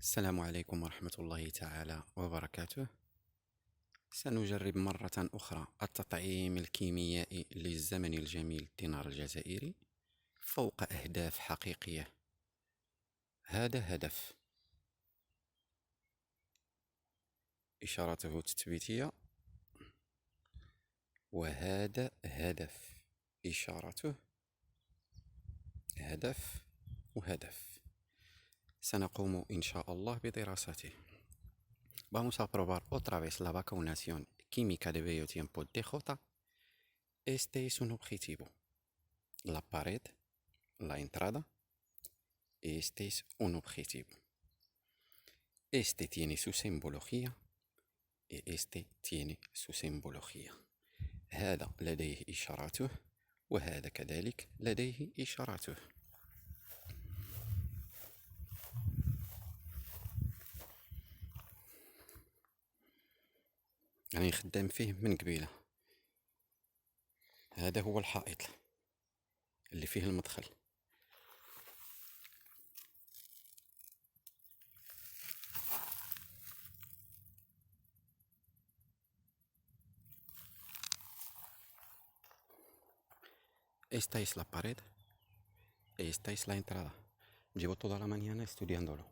السلام عليكم ورحمة الله تعالى وبركاته. سنجرب مرة أخرى التطعيم الكيميائي للزمن الجميل الدينار الجزائري فوق أهداف حقيقية. هذا هدف، إشارته تثبيتية، وهذا هدف، إشارته هدف وهدف. سنقوم إن شاء الله بدراسته. Vamos a probar otra vez la vacunación química de medio tiempo DJ. Este es un objetivo, la pared, la entrada. Este es un objetivo. Este tiene su simbología y este tiene su simbología. هذا لديه إشاراته وهذا كذلك لديه إشاراته. يعني خدام فيه من قبيله. هذا هو الحائط اللي فيه المدخل. Esta es la pared. Esta es la entrada. Llevo toda la mañana estudiándolo.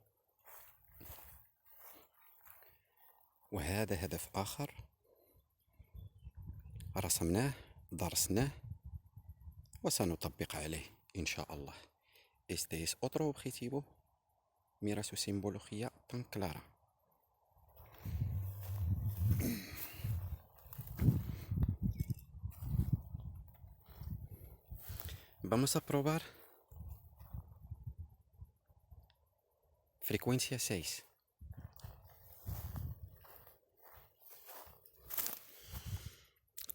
وهذا هدف آخر رسمناه، درسناه وسنطبق عليه إن شاء الله. Este es otro objetivo. Mira su simbología tan clara. Vamos a probar frecuencia 6.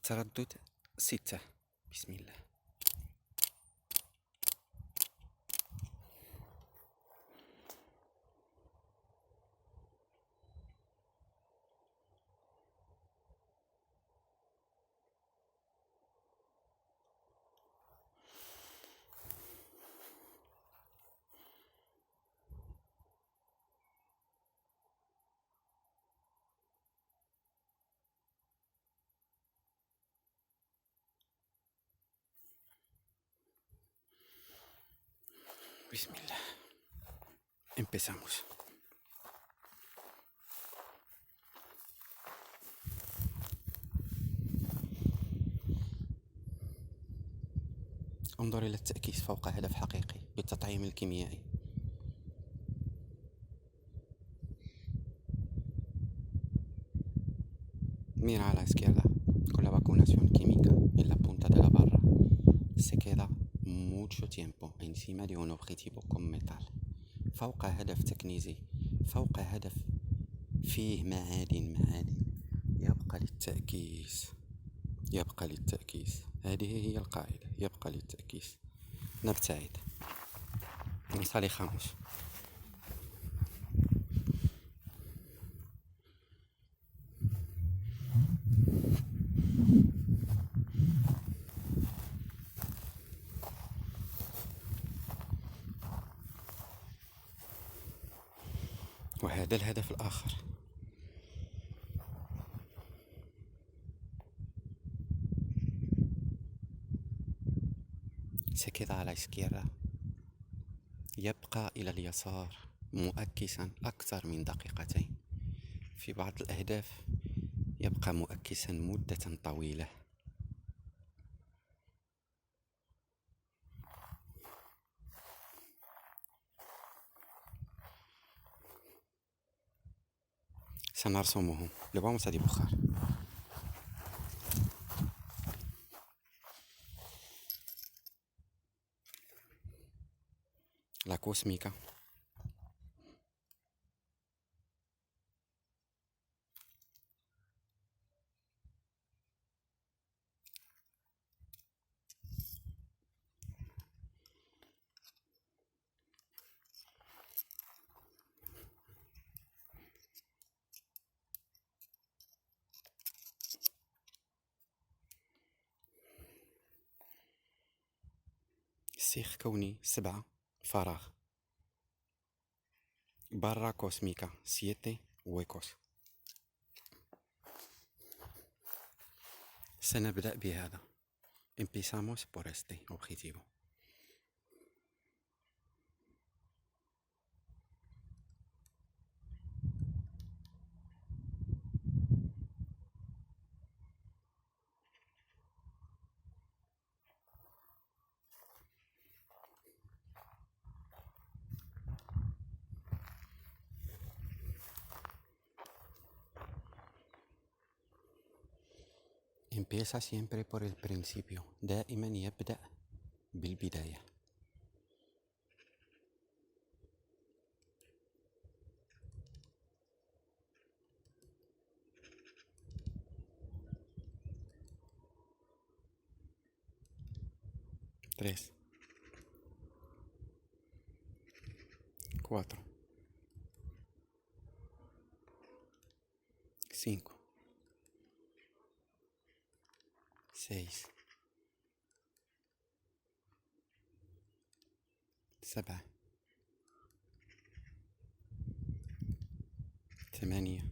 تردد 6. بسم الله. بسم الله. Empezamos. انظر إلى التأكيد فوق هدف حقيقي بالتطعيم الكيميائي. Mira a la izquierda con la vacunación química en la punta de la barra. Se queda mucho tiempo encima de un objetivo con metal. فوق هدف تكنيزي، فوق هدف فيه معادن. يبقى للتأكيس، يبقى للتأكيس. هذه هي القاعدة، يبقى للتأكيس. نبتعد. نصلي خاموش. وهذا الهدف الآخر. Se queda a la izquierda. يبقى إلى اليسار مؤكسا أكثر من دقيقتين. في بعض الأهداف يبقى مؤكسا مدة طويلة. سنرسمهم. Le vamos a dibujar. La cósmica. سيخ كوني 7 فراغ. barra cósmica, 7 huecos. سنبدأ بهذا. Empezamos por este objetivo. Empieza siempre por el principio. دائما يبدأ بالبداية. Tres, cuatro, cinco, seis, سبعة، ثمانية،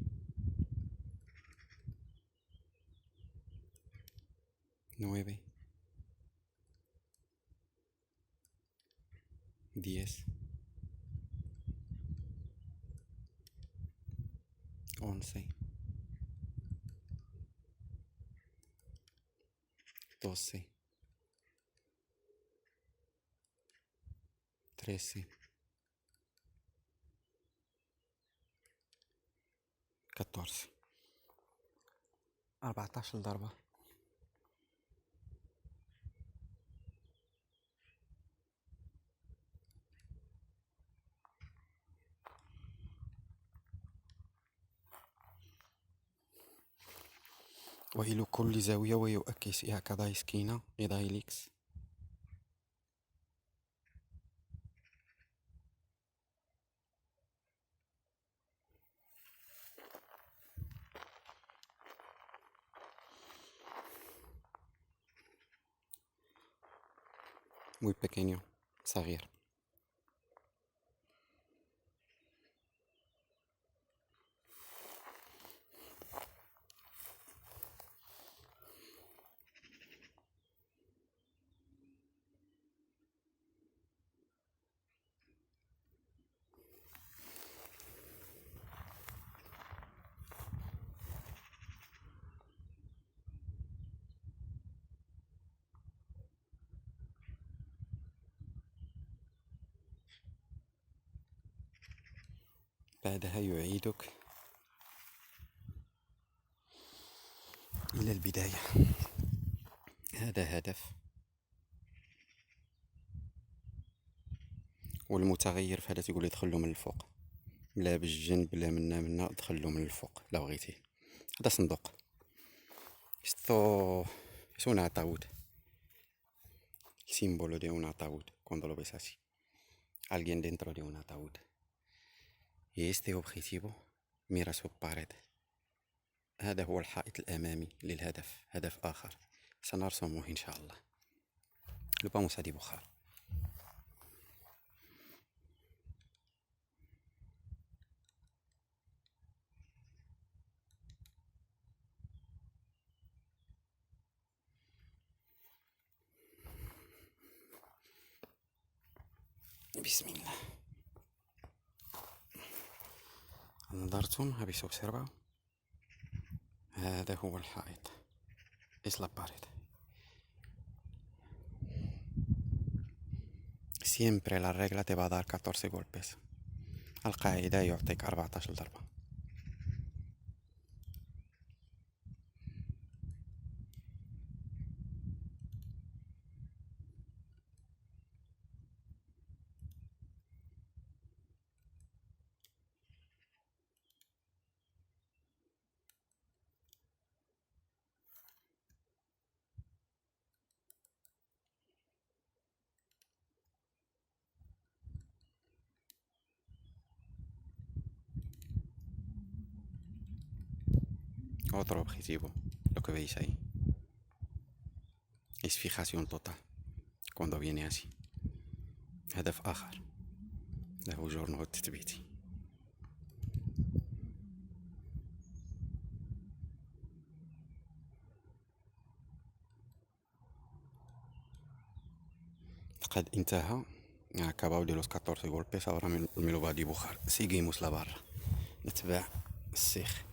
9, 10, 11, 12, 13, 14. 14 ضربة. وإلى كل زاوية ويؤكس هكذا سكينة إيدايليكس. muy pequeño, صغير. بعدها يعيدك إلى البداية. هذا هدف، والمتغير فهذا تقول دخلو من الفوق، لا بالجنب لا منا دخلو من الفوق لا بغيتي. هذا صندوق isto es un ataúd, el símbolo de un ataúd cuando lo ves así, alguien dentro de un ataúd. Y este objetivo mira su pared. هذا هو الحائط الأمامي للهدف، هدف آخر سنرسمه إن شاء الله. Lo vamos a dibujar. بسم الله. نظرتم habéis observado. هذا هو الحائط. Es la pared. Siempre la regla te va a dar 14 golpes. القاعدة يعطيك 14 ضربة. Otro objetivo, lo que veis ahí, es fijación total cuando viene así. هدف آخر له جورنو التثبيتي. قد انتهى. Acabado de los 14 golpes, ahora me lo va a dibujar. Seguimos la barra. نتبع السيخ.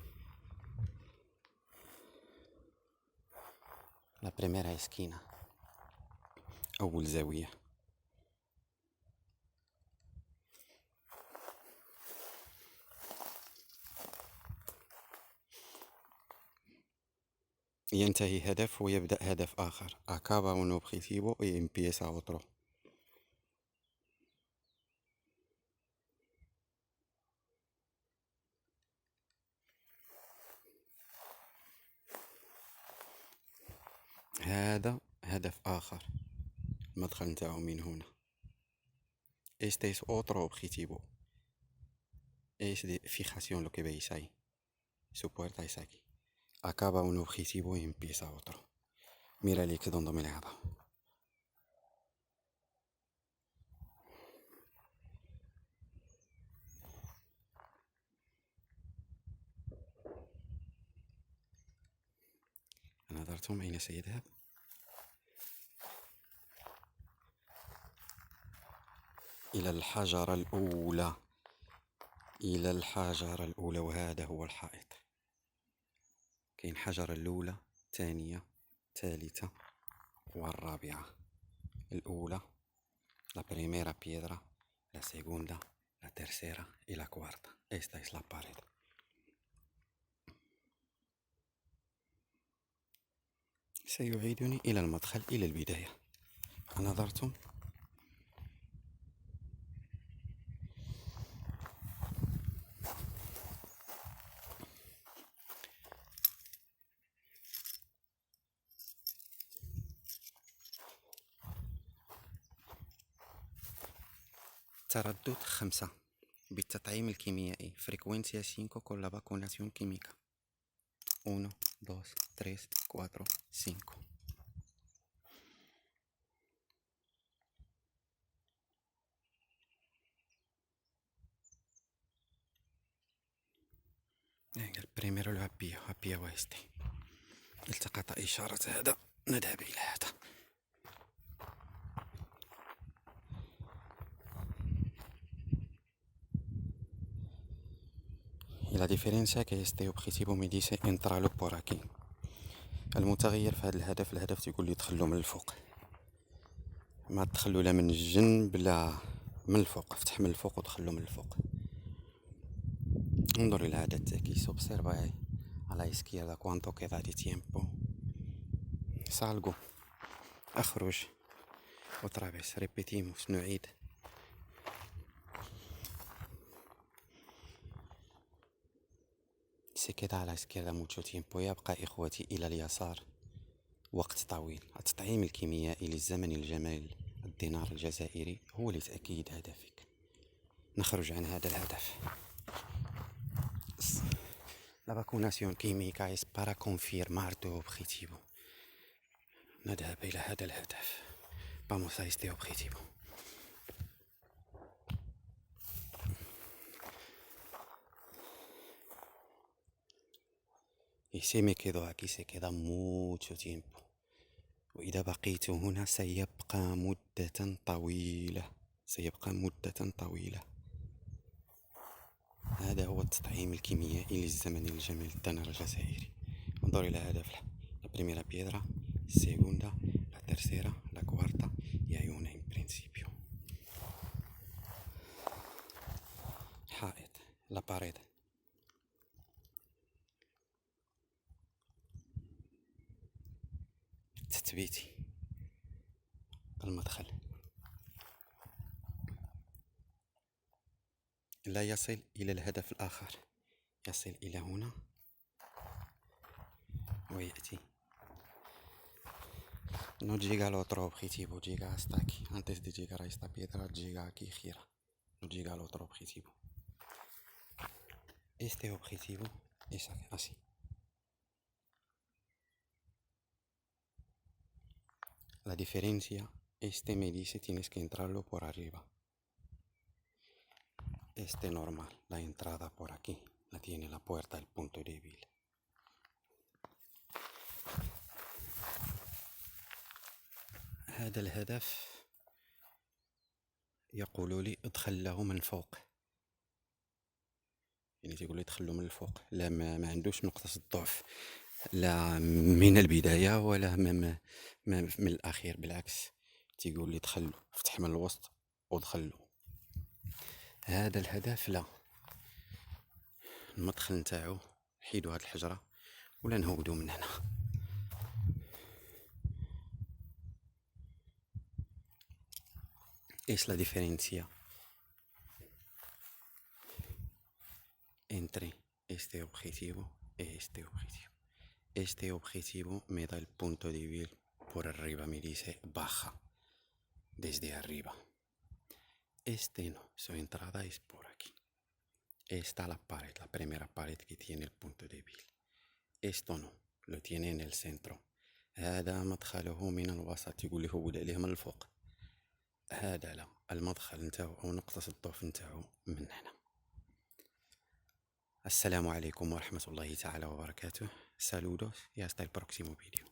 La primera esquina. أول زاوية. ينتهي هدف ويبدأ هدف آخر. Acaba un objetivo y empieza otro. هذا هدف آخر. المدخل نتاعو من هنا. Este es otro objetivo. Es de fijación lo que veis ahí. Su puerta es aquí. Acaba un objetivo y empieza otro. Mira ليك donde me لعبها. نظرتم أين سيذهب؟ إلى الحجرة الأولى. إلى الحجرة الأولى، وهذا هو الحائط. كاين الحجرة الأولى، الثانية، الثالثة والرابعة. الأولى la primera piedra, la segunda, la tercera y la cuarta. Esta es la pared. سيعيدني إلى المدخل، إلى البداية. نظرتم؟ تردد 5 بالتطعيم الكيميائي. frecuencia 5 con la vacunación química. 1, 2, 3, 4, 5. El primero lo había este. التقط إشارة هذا، نذهب إلى هذا. Y la diferencia que este objetivo me dice entralo por aquí. المتغير في هذا الهدف تقول لي دخلو من الفوق. ما تدخلو لا من الجنب لا من الفوق. افتح من الفوق ودخلو من الفوق. انظر إلى هذا التعكيس. observa a la izquierda cuánto queda de tiempo. salgo. أخرج. otra vez. repetimos. نعيد. se queda a la izquierda mucho tiempo. يبقى إخوتي إلى اليسار وقت طويل. التطعيم الكيميائي للزمن الجمال الدينار الجزائري هو لتأكيد هدفك. نخرج عن هذا الهدف. La vacunación química es para confirmar tu objetivo. نذهب إلى هذا الهدف. Vamos a este objetivo. Y si me quedo aquí se queda mucho tiempo. وإذا بقيت هنا سيبقى مدة طويلة. سيبقى مدة طويلة. هذا هو التطعيم الكيميائي للزمن الجميل الدينار الجزائري. انظر إلى هدف. La primera piedra, segunda, la tercera, la cuarta y hay una en principio. حائط. La pared. تثبيتي. المدخل. لا يصل إلى الهدف الآخر. يصل إلى هنا ويأتي. No llega al otro objetivo, llega hasta aquí. Antes de llegar a esta piedra, llega aquí, gira. No llega al otro objetivo. Este objetivo es así. La diferencia, este me dice tienes que entrarlo por arriba. Este normal, la entrada por aquí, la tiene la puerta, el punto débil. هذا الهدف يقول لي ادخل له من الفوق، يعني تيقول لي دخلو من الفوق، لا ما عندوش نقطة الضعف، لا من البداية ولا من الأخير، بالعكس تيقول لي دخلو، فتح من الوسط ودخلو. هذا الهدف لا، المدخل نتاعو نحيدو هاد الحجرة ولا نهودو من هنا. Es la diferencia entre este objetivo y este objetivo. Este objetivo me da el punto débil por arriba, me dice baja desde arriba. Este no, su entrada es por aquí. Esta la pared, la primera pared que tiene el punto débil. Esto no, lo tiene en el centro. هذا مدخله من الوسط، يقول لي هو عليه من الفوق. هذا لا، المدخل نتاعو أو نقطة الضعف نتاعو من هنا. السلام عليكم ورحمة الله تعالى وبركاته. Saludos y hasta el próximo vídeo.